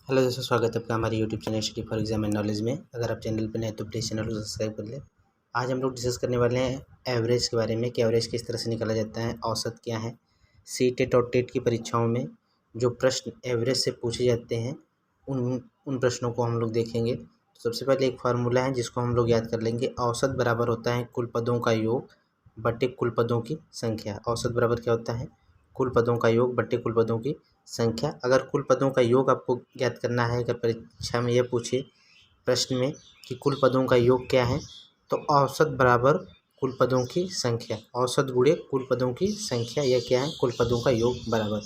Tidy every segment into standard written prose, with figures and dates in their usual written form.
Hello दोस्तों, स्वागत है आपका हमारे YouTube channel study for exam and knowledge में। अगर आप चैनल पर नए तो प्लीज़ चैनल को सब्सक्राइब कर लें। आज हम लोग डिस्कस करने वाले हैं एवरेज के बारे में कि एवरेज किस तरह से निकाला जाता है, औसत क्या है। सी टेट और टेट की परीक्षाओं में जो प्रश्न एवरेज से पूछे जाते हैं उन प्रश्नों को हम लोग देखेंगे। तो सबसे पहले एक फार्मूला है जिसको हम लोग याद कर लेंगे। औसत बराबर होता है कुल पदों का योग बटे कुल पदों की संख्या। औसत बराबर क्या होता है? कुल पदों का योग बटे कुल पदों की संख्या। अगर कुल पदों का योग आपको ज्ञात करना है, अगर परीक्षा में यह पूछे प्रश्न में कि कुल पदों का योग क्या है, तो औसत बराबर कुल पदों की संख्या, औसत गुणे कुल पदों की संख्या, यह क्या है? कुल पदों का योग बराबर।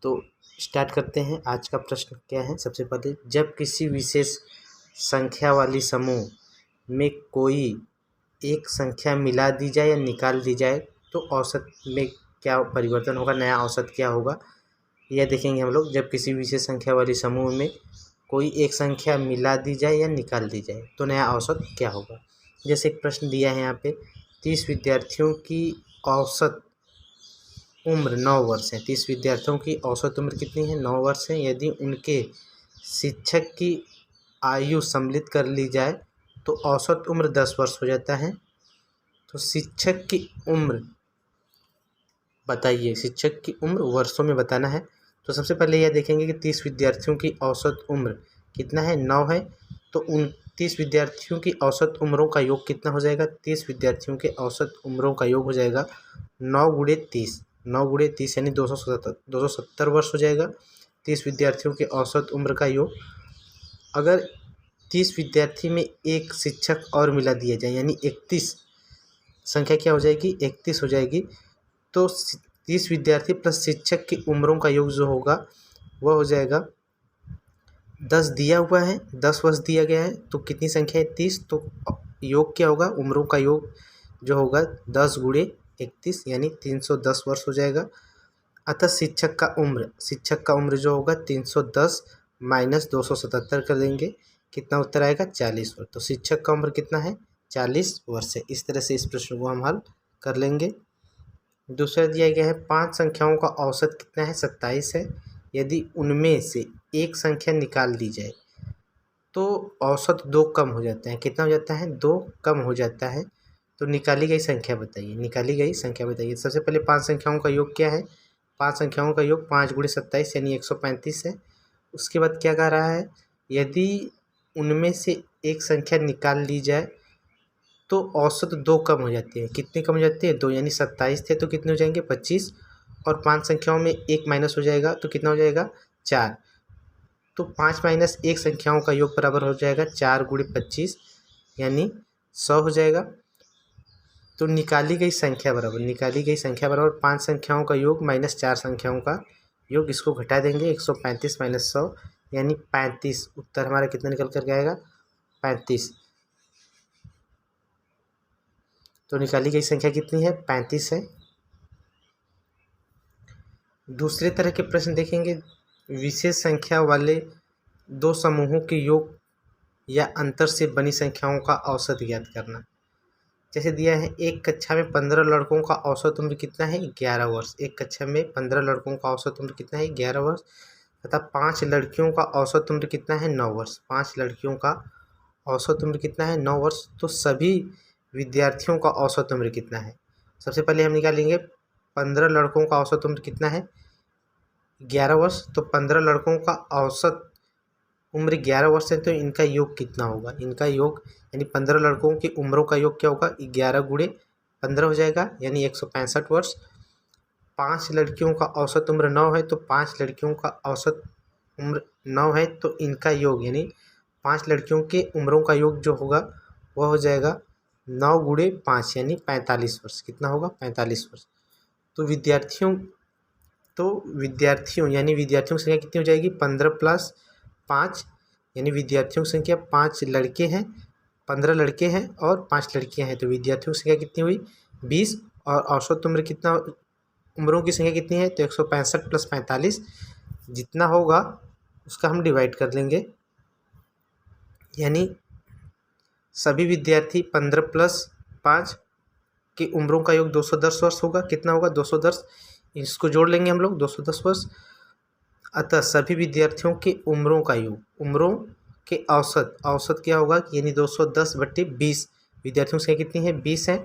तो स्टार्ट करते हैं। आज का प्रश्न क्या है? सबसे पहले, जब किसी विशेष संख्या वाली समूह में कोई एक संख्या मिला दी जाए या निकाल दी जाए तो औसत में क्या परिवर्तन होगा, नया औसत क्या होगा, यह देखेंगे हम लोग। जब किसी विशेष संख्या वाली समूह में कोई एक संख्या मिला दी जाए या निकाल दी जाए तो नया औसत क्या होगा। जैसे एक प्रश्न दिया है यहाँ पे, 30 विद्यार्थियों की औसत उम्र 9 वर्ष है। 30 विद्यार्थियों की औसत उम्र कितनी है? 9 वर्ष है। यदि उनके शिक्षक की आयु सम्मिलित कर ली जाए तो औसत उम्र 10 वर्ष हो जाता है। तो शिक्षक की उम्र बताइए, शिक्षक की उम्र वर्षों में बताना है। तो सबसे पहले यह देखेंगे कि 30 विद्यार्थियों की औसत उम्र कितना है? 9 है। तो उन 30 विद्यार्थियों की औसत उम्रों का योग कितना हो जाएगा? 30 विद्यार्थियों के औसत उम्रों का योग हो जाएगा 9 गुणे 30। 9 गुणे 30 यानी 270 वर्ष हो जाएगा 30 विद्यार्थियों के औसत उम्र का योग। अगर 30 विद्यार्थी में एक शिक्षक और मिला दिया जाए यानी 31, संख्या क्या हो जाएगी? 31 हो जाएगी। तो 30 विद्यार्थी प्लस शिक्षक की उम्रों का योग जो होगा वह हो जाएगा 10 दिया हुआ है, 10 वर्ष दिया गया है तो कितनी संख्या है? 30। तो योग क्या होगा? उम्रों का योग जो होगा 10 गुणे 31 यानी 310 वर्ष हो जाएगा। अतः शिक्षक का उम्र जो होगा 310 माइनस 277 कर देंगे, कितना उत्तर आएगा? 40 वर्ष। तो शिक्षक का उम्र कितना है? 40 वर्ष है। इस तरह से इस प्रश्न को हम हल कर लेंगे। दूसरा दिया गया है, 5 संख्याओं का औसत कितना है? 27 है। यदि उनमें से एक संख्या निकाल दी जाए तो औसत 2 कम हो जाता है। कितना हो जाता है? 2 कम हो जाता है। तो निकाली गई संख्या बताइए। सबसे पहले 5 संख्याओं का योग क्या है? 5 संख्याओं का योग 5 गुणे 27 यानी 135 है। उसके बाद क्या कह रहा है? यदि उनमें से एक संख्या निकाल ली जाए तो औसत 2 कम हो जाती है। कितनी कम हो जाती है? 2 यानी 27 थे तो कितने हो जाएंगे? 25। और 5 संख्याओं में एक माइनस हो जाएगा तो कितना हो जाएगा? 4। तो 5 माइनस 1 संख्याओं का योग बराबर हो जाएगा 4 गुणे 25 यानी 100 हो जाएगा। तो निकाली गई संख्या बराबर 5 संख्याओं का योग माइनस 4 संख्याओं का योग, इसको घटा देंगे 135 माइनस 100 यानी 35। उत्तर हमारा कितना निकल कर आएगा? 35। तो निकाली गई संख्या कितनी है? 35 है। दूसरे तरह के प्रश्न देखेंगे, विशेष संख्या वाले दो समूहों के योग या अंतर से बनी संख्याओं का औसत ज्ञात करना। जैसे दिया है, एक कक्षा में 15 लड़कों का औसत उम्र कितना है? 11 वर्ष। एक कक्षा में 15 लड़कों का औसत उम्र कितना है? 11 वर्ष। तथा 5 लड़कियों का औसत उम्र कितना है? 9 वर्ष। 5 लड़कियों का औसत उम्र कितना है? 9 वर्ष। तो सभी विद्यार्थियों का औसत उम्र कितना है? सबसे पहले हम निकालेंगे 15 लड़कों का औसत उम्र कितना है? 11 वर्ष। तो 15 लड़कों का औसत उम्र 11 वर्ष है तो इनका योग कितना होगा? इनका योग यानी 15 लड़कों की उम्रों का योग क्या होगा? 11 गुणे 15 हो जाएगा यानी 165 वर्ष। 5 लड़कियों का औसत उम्र 9 है तो 5 लड़कियों का औसत उम्र 9 है तो इनका योग यानी 5 लड़कियों के उम्रों का योग जो होगा वह हो जाएगा 9 गुणे 5 यानी 45 वर्ष। कितना होगा? 45 वर्ष। तो विद्यार्थियों की संख्या कितनी हो जाएगी? 15 प्लस 5 यानी विद्यार्थियों की संख्या 5 लड़के हैं, 15 लड़के हैं और 5 लड़कियां हैं। तो विद्यार्थियों की संख्या कितनी हुई? 20। और औसत उम्र कितना, उम्रों की संख्या कितनी है? तो 165 प्लस 45 जितना होगा उसका हम डिवाइड कर लेंगे यानी सभी विद्यार्थी 15 प्लस 5 की उम्रों का योग 210 वर्ष होगा। कितना होगा? 210। इसको जोड़ लेंगे हम लोग 210 वर्ष। अतः सभी विद्यार्थियों के उम्रों का योग, उम्रों के औसत क्या होगा, यानी 210/20। विद्यार्थियों की संख्या कितनी है, 20 है,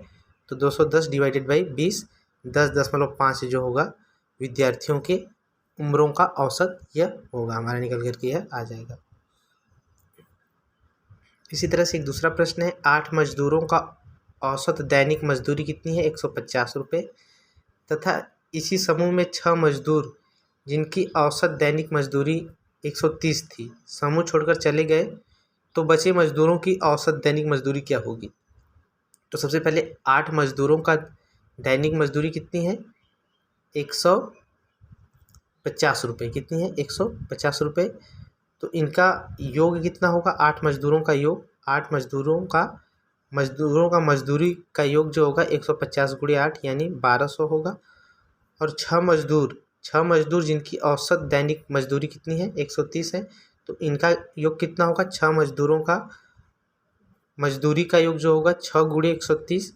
तो 210 डिवाइडेड बाई 20, 10.5 जो होगा विद्यार्थियों के उम्रों का औसत यह होगा, हमारा निकल करके यह आ जाएगा। इसी तरह से एक दूसरा प्रश्न है, 8 मजदूरों का औसत दैनिक मजदूरी कितनी है, 150 रुपये, तथा इसी समूह में 6 मजदूर जिनकी औसत दैनिक मजदूरी 130 थी, समूह छोड़कर चले गए, तो बचे मजदूरों की औसत दैनिक मजदूरी क्या होगी। तो सबसे पहले 8 मजदूरों का दैनिक मजदूरी कितनी है, 150 रुपये, कितनी है, 150 रुपये। तो इनका योग कितना होगा, 8 मजदूरों का योग, 8 मजदूरों का मजदूरी का योग जो होगा 150 गुणे 8 यानी 1200 होगा। और 6 मजदूर जिनकी औसत दैनिक मजदूरी कितनी है, 130 है, तो इनका योग कितना होगा, 6 मजदूरों का मजदूरी का योग जो होगा 6 गुणे 130,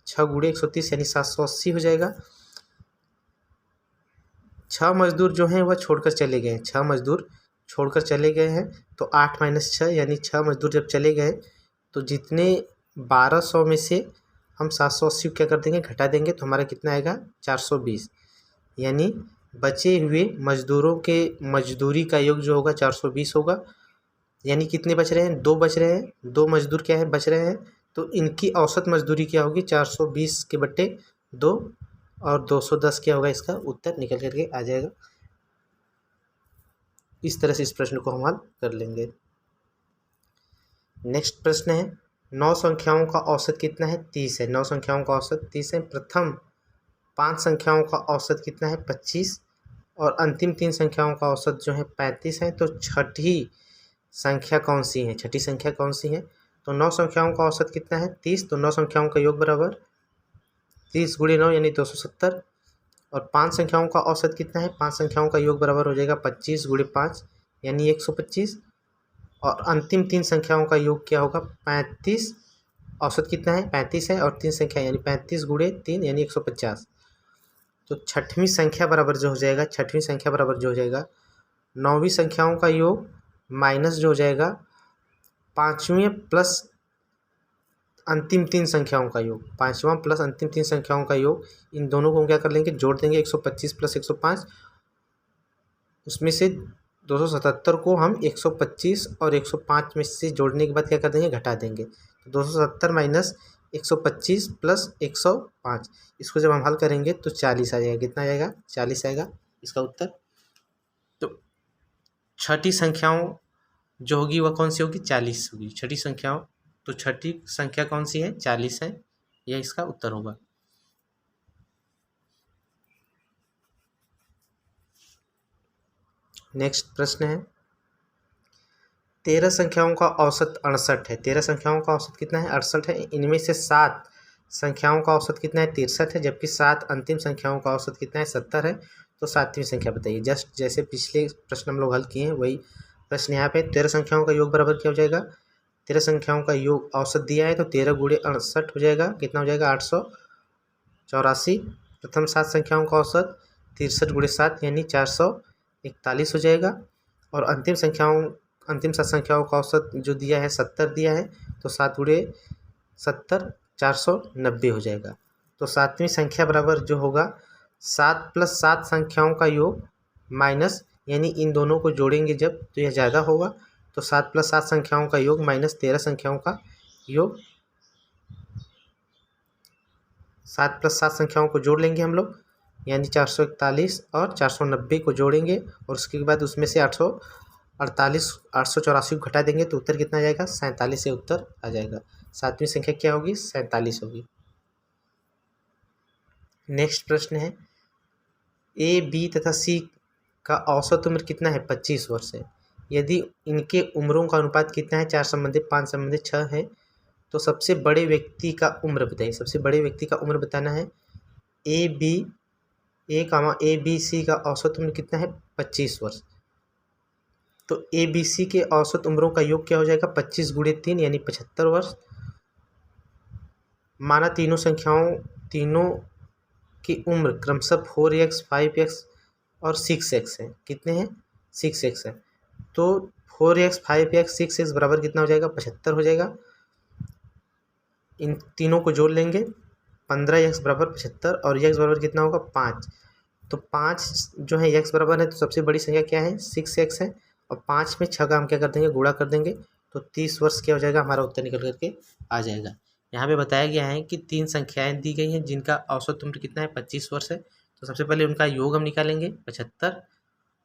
6 गुणे 130 यानी 780 हो जाएगा। 6 मजदूर जो हैं वह छोड़कर चले गए हैं, 6 मजदूर छोड़कर चले गए हैं, तो 8 - 6 यानी 6 मजदूर जब चले गए तो जितने 1200 में से हम 780 क्या कर देंगे, घटा देंगे, तो हमारा कितना आएगा, 420, यानी बचे हुए मजदूरों के मजदूरी का योग जो होगा 420 होगा। यानी कितने बच रहे हैं, 2 बच रहे हैं, 2 मजदूर क्या है बच रहे हैं, तो इनकी औसत मजदूरी क्या होगी, 420 के बट्टे 2 और 210 क्या होगा, इसका उत्तर निकल करके आ जाएगा। इस तरह से इस प्रश्न को हम हल कर लेंगे। नेक्स्ट प्रश्न है, 9 संख्याओं का औसत कितना है, 30 है, 9 संख्याओं का औसत 30 है। प्रथम 5 संख्याओं का औसत कितना है, 25, और अंतिम 3 संख्याओं का औसत जो है 35 है। तो छठी संख्या कौन सी है, छठी संख्या कौन सी है, तो 9 संख्याओं का औसत कितना है, 30, तो 9 संख्याओं का योग बराबर 30 गुणे 9 यानी 270, और 5 संख्याओं का औसत कितना है, 5 संख्याओं का योग बराबर हो जाएगा 25 गुणे 5 यानी 125, और अंतिम 3 संख्याओं का योग क्या होगा, 35, औसत कितना है 35 है, और 3 संख्या यानी 35 गुणे 3 यानी 150। तो छठवीं संख्या बराबर जो हो जाएगा, छठवीं संख्या बराबर जो हो जाएगा 9वीं संख्याओं का योग माइनस जो हो जाएगा 5वें प्लस अंतिम 3 संख्याओं का योग, 5वां प्लस अंतिम 3 संख्याओं का योग, इन दोनों को हम क्या कर लेंगे, जोड़ देंगे, 125 प्लस 105, उसमें से 277 को हम 125 और 105 में से जोड़ने के बाद क्या कर देंगे, घटा देंगे, तो 270 माइनस 125 प्लस 105, इसको जब हम हल करेंगे तो 40 आ जाएगा, कितना आएगा, 40 आएगा इसका उत्तर। तो छठी संख्याओं जो होगी वह कौन सी होगी, 40 होगी, छठी संख्याओं, तो छठी संख्या कौन सी है, 40 है, यह इसका उत्तर होगा। नेक्स्ट प्रश्न है, 13 संख्याओं का औसत 68 है, 13 संख्याओं का औसत कितना है, 68 है, इनमें से 7 संख्याओं का औसत कितना है, 63 है, जबकि 7 अंतिम संख्याओं का औसत कितना है, 70 है, तो 7वीं संख्या बताइए। जस्ट जैसे पिछले प्रश्न हम लोग हल किए हैं वही प्रश्न यहाँ पे, 13 संख्याओं का योग बराबर क्या हो जाएगा, 13 संख्याओं का योग औसत दिया है तो 13 गुणे 68 हो जाएगा, कितना हो जाएगा, 884। प्रथम 7 संख्याओं का औसत 63 गुणे 7 यानी 441 हो जाएगा, और अंतिम 7 संख्याओं का औसत जो दिया है 70 दिया है, तो 7 गुणे 70 490 हो जाएगा। तो 7वीं संख्या बराबर जो होगा 7 + 7 संख्याओं का योग माइनस, यानी इन दोनों को जोड़ेंगे जब तो यह ज़्यादा होगा, तो 7 + 7 संख्याओं का योग माइनस 13 संख्याओं का योग, 7 + 7 संख्याओं को जोड़ लेंगे हम लोग, यानी 441, और 490 को जोड़ेंगे, और उसके बाद उसमें से 884 को घटा देंगे, तो उत्तर कितना आ जाएगा, 47 से उत्तर आ जाएगा। 7वीं संख्या क्या होगी, 47 होगी। नेक्स्ट प्रश्न है, ए, बी तथा सी का औसत उम्र कितना है, 25 वर्ष है। यदि इनके उम्रों का अनुपात कितना है, 4 संबंधित 5 संबंधित 6 है, तो सबसे बड़े व्यक्ति का उम्र बताइए, सबसे बड़े व्यक्ति का उम्र बताना है। ए बी सी का औसत उम्र कितना है, 25 वर्ष। तो ए बी सी के औसत उम्रों का योग क्या हो जाएगा, 25 गुणे 3 यानी 75 वर्ष। माना तीनों की उम्र क्रमशः 4x 5x और 6x है, कितने हैं, 6x है। तो 4x 5x 6x बराबर कितना हो जाएगा, 75 हो जाएगा। इन तीनों को जोड़ लेंगे, 15x बराबर 75 और x बराबर कितना होगा, 5। तो 5 जो है x बराबर है, तो सबसे बड़ी संख्या क्या है, 6x है। और 5 में 6 का हम क्या कर देंगे, गुणा कर देंगे। तो 30 वर्ष क्या हो जाएगा, हमारा उत्तर निकल करके आ जाएगा। यहाँ पे बताया गया है कि 3 संख्याएं दी गई हैं जिनका औसत उम्र कितना है, 25 वर्ष है। तो सबसे पहले उनका योग हम निकालेंगे 75।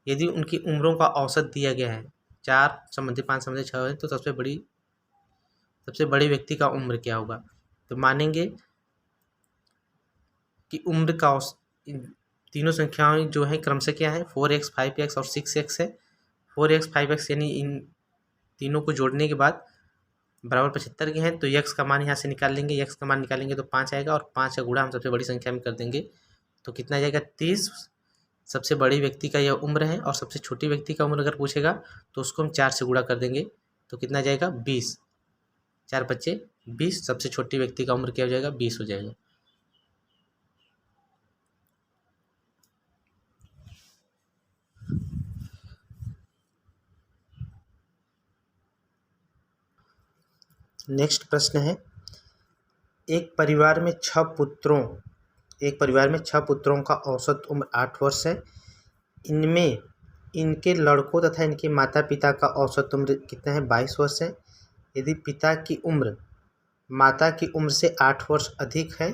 यदि उनकी उम्रों का औसत दिया गया है 4 संबंधी 5 संबंधी 6 है, तो सबसे बड़े व्यक्ति का उम्र क्या होगा। तो मानेंगे कि उम्र का तीनों संख्याएं जो है क्रम से क्या है, 4x 5x और 6x है। 4x 5x यानी इन तीनों को जोड़ने के बाद बराबर 75 के हैं। तो x का मान यहाँ से निकाल लेंगे, x का मान निकालेंगे तो 5 आएगा और 5 का गुणा हम सबसे बड़ी संख्या में कर देंगे तो कितना जाएगा, 30। सबसे बड़े व्यक्ति का यह उम्र है और सबसे छोटी व्यक्ति का उम्र अगर पूछेगा तो उसको हम 4 से गुणा कर देंगे तो कितना जाएगा, 20। 4 बच्चे 20, सबसे छोटी व्यक्ति का उम्र क्या हो जाएगा, 20 हो जाएगा। नेक्स्ट प्रश्न है, एक परिवार में 6 पुत्रों का औसत उम्र 8 वर्ष है। इनमें इनके लड़कों तथा इनके माता पिता का औसत उम्र कितना है, 22 वर्ष है। यदि पिता की उम्र माता की उम्र से 8 वर्ष अधिक है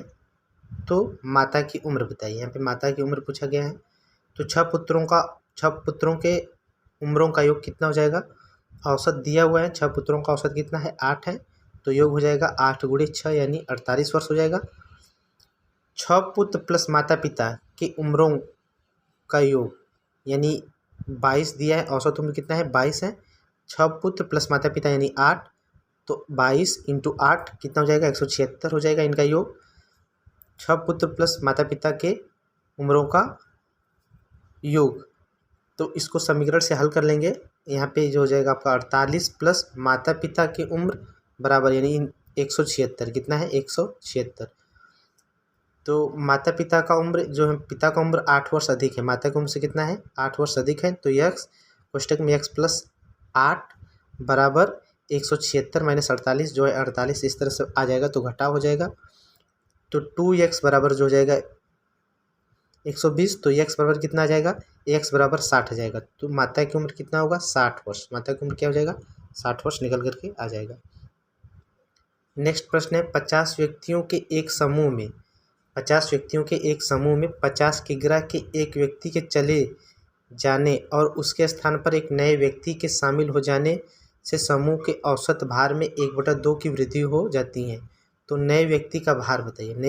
तो माता की उम्र बताइए। यहाँ पे माता की उम्र पूछा गया है। तो 6 पुत्रों के उम्रों का योग कितना हो जाएगा, औसत दिया हुआ है। 6 पुत्रों का औसत कितना है, 8 है। तो योग हो जाएगा 8 गुणे 6 यानी 48 वर्ष हो जाएगा। 6 पुत्र प्लस माता पिता की उम्रों का योग यानी 22 दिया है, औसत उम्र कितना है, 22 है। 6 पुत्र प्लस माता पिता यानी 8, तो 22 इंटू 8 कितना हो जाएगा, 176 हो जाएगा इनका योग। 6 पुत्र प्लस माता पिता के उम्रों का योग, तो इसको समीकरण से हल कर लेंगे। यहाँ पे जो हो जाएगा आपका 48 प्लस माता पिता की उम्र बराबर यानी 176 कितना है, 176। तो माता पिता का उम्र जो है, पिता का उम्र 8 वर्ष अधिक है, माता की उम्र से कितना है, 8 वर्ष अधिक है। तो x कोष्टक में x प्लस 8 बराबर 176 माइनस 48 जो है 48, इस तरह से आ जाएगा तो घटाव हो जाएगा। तो 2x बराबर जो हो जाएगा 120, तो x बराबर कितना आ जाएगा, x बराबर 60 आ जाएगा। तो माता की उम्र कितना होगा, 60 वर्ष। माता की उम्र क्या हो जाएगा, 60 वर्ष निकल करके आ जाएगा। नेक्स्ट प्रश्न है, 50 व्यक्तियों के एक समूह में 50 किग्रा के एक व्यक्ति के चले जाने और उसके स्थान पर एक नए व्यक्ति के शामिल हो जाने से समूह के औसत भार में 1/2 की वृद्धि हो जाती है। तो नए व्यक्ति का भार बताइए। तो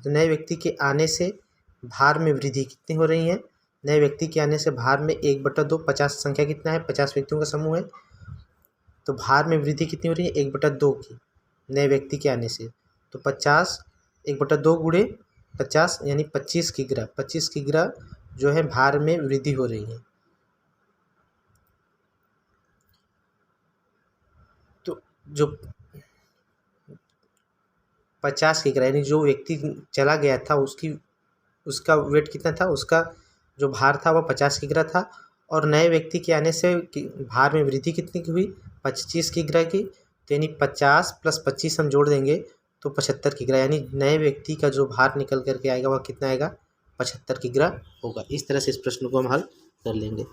नए व्यक्ति के आने से भार में वृद्धि कितनी हो रही है, नए व्यक्ति के आने से भार में 1/2, 50 संख्या कितना है, 50 व्यक्तियों का समूह है। तो भार में वृद्धि कितनी हो रही है, 1/2 की नए व्यक्ति के आने से। तो 50 1/2 गुणे 50 यानी 25 किग्रा जो है भार में वृद्धि हो रही है। तो जो 50 किग्रा यानी जो व्यक्ति चला गया था उसका वेट कितना था, उसका जो भार था वह 50 किग्रा था। और नए व्यक्ति के आने से भार में वृद्धि कितनी की हुई, 25 किग्रा की। तो यानी 50 + 25 हम जोड़ देंगे तो 75 किग्रा, यानी नए व्यक्ति का जो भार निकल करके आएगा वह कितना आएगा, 75 किग्रा होगा। इस तरह से इस प्रश्न को हम हल कर लेंगे।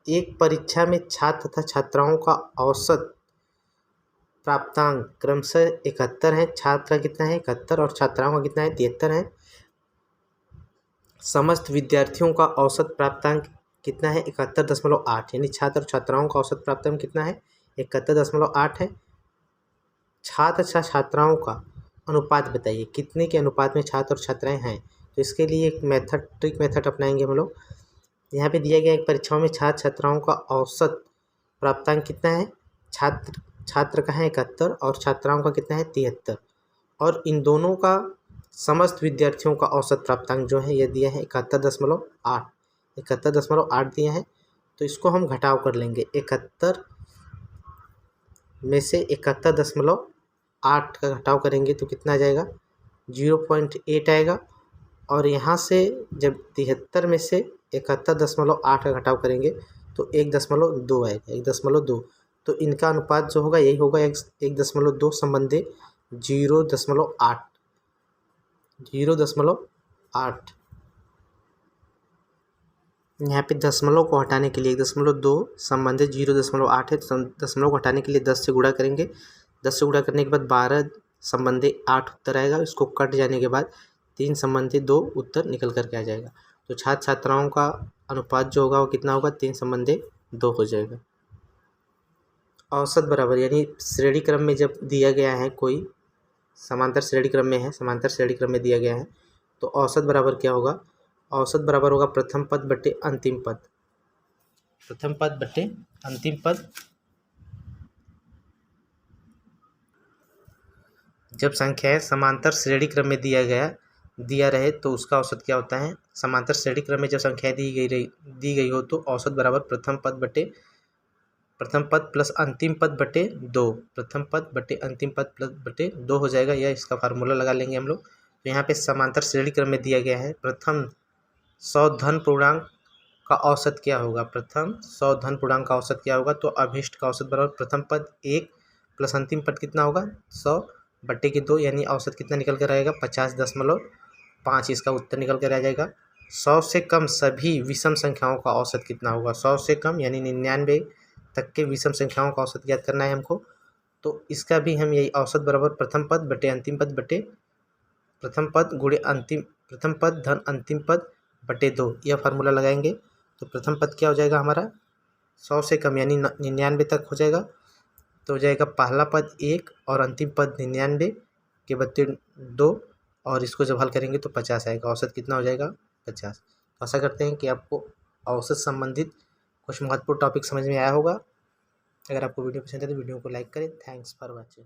एक परीक्षा में छात्र तथा छात्राओं का औसत प्राप्तांक क्रमशः 71 है। छात्र का कितना है, 71 और छात्राओं का कितना है, 73 है। समस्त विद्यार्थियों का औसत प्राप्तांक कितना है, 71.8, यानी छात्र और छात्राओं का औसत प्राप्तांक कितना है, 71.8 है। छात्र तथा छात्राओं का अनुपात बताइए, कितने के अनुपात में छात्र और छात्राएं हैं। तो इसके लिए एक ट्रिक मेथड अपनाएंगे हम लोग। यहाँ पे दिया गया एक परीक्षाओं में छात्र छात्राओं का औसत प्राप्तांक कितना है, छात्र का है 71 और छात्राओं का कितना है, 73। और इन दोनों का समस्त विद्यार्थियों का औसत प्राप्तांक जो है ये दिया है 71.8 दिया है। तो इसको हम घटाव कर लेंगे, 71 में से 71.8 का घटाव करेंगे तो कितना आ जाएगा, 0.8 आएगा। और यहाँ से जब 73 में से 71.8 का घटाव करेंगे तो 1.2 आएगा, 1.2। तो इनका अनुपात जो होगा यही होगा 1.2 संबंधी 0.8, 0.8। यहाँ पे दशमलव को हटाने के लिए 1.2 संबंधित 0.8 है, तो दशमलव को हटाने के लिए 10 से गुणा करेंगे। 10 से गुणा करने के बाद 12 संबंधी 8 उत्तर आएगा। इसको कट जाने के बाद 3 संबंधी 2 उत्तर निकल करके आ जाएगा। तो छात्र छात्राओं का अनुपात जो होगा वो कितना होगा, 3 संबंधी 2 हो जाएगा। औसत बराबर, यानी श्रेणी क्रम में जब दिया गया है, कोई समांतर श्रेणी क्रम में है, समांतर श्रेणी क्रम में दिया गया है, तो औसत बराबर क्या होगा, औसत बराबर होगा प्रथम पद बटे अंतिम पद, प्रथम पद बटे अंतिम पद। जब संख्याएं समांतर श्रेणी क्रम में दिया रहे तो उसका औसत क्या होता है, समांतर श्रेणी क्रम में जब संख्याएं दी गई हो तो औसत बराबर प्रथम पद प्लस अंतिम पद बटे 2, प्रथम पद बटे अंतिम पद प्लस बटे 2 हो जाएगा। या इसका फार्मूला लगा लेंगे हम लोग। तो यहाँ पे समांतर श्रेणी क्रम में दिया गया है प्रथम 100 धन पूर्णांक का औसत क्या होगा, प्रथम 100 धन पूर्णांक का औसत क्या होगा, तो अभिष्ट का औसत बराबर प्रथम पद 1 प्लस अंतिम पद कितना होगा 100 बटे के 2, यानी औसत कितना निकल कर आएगा 50.5। इसका उत्तर निकल कर आ जाएगा। 100 से कम सभी विषम संख्याओं का औसत कितना होगा, 100 से कम यानी 99 तक के विषम संख्याओं का औसत ज्ञात करना है हमको। तो इसका भी हम यही औसत बराबर प्रथम पद बटे अंतिम पद बटे प्रथम पद गुणे अंतिम, प्रथम पद धन अंतिम पद बटे 2, यह फार्मूला लगाएंगे। तो प्रथम पद क्या हो जाएगा हमारा 100 से कम यानी 99 तक हो जाएगा। तो हो जाएगा पहला पद 1 और अंतिम पद 99 के बटे 2, और इसको जब हल करेंगे तो 50 आएगा। औसत कितना हो जाएगा 50। आशा करते हैं कि आपको औसत संबंधित कुछ महत्वपूर्ण टॉपिक समझ में आया होगा। अगर आपको वीडियो पसंद है तो वीडियो को लाइक करें। Thanks for watching.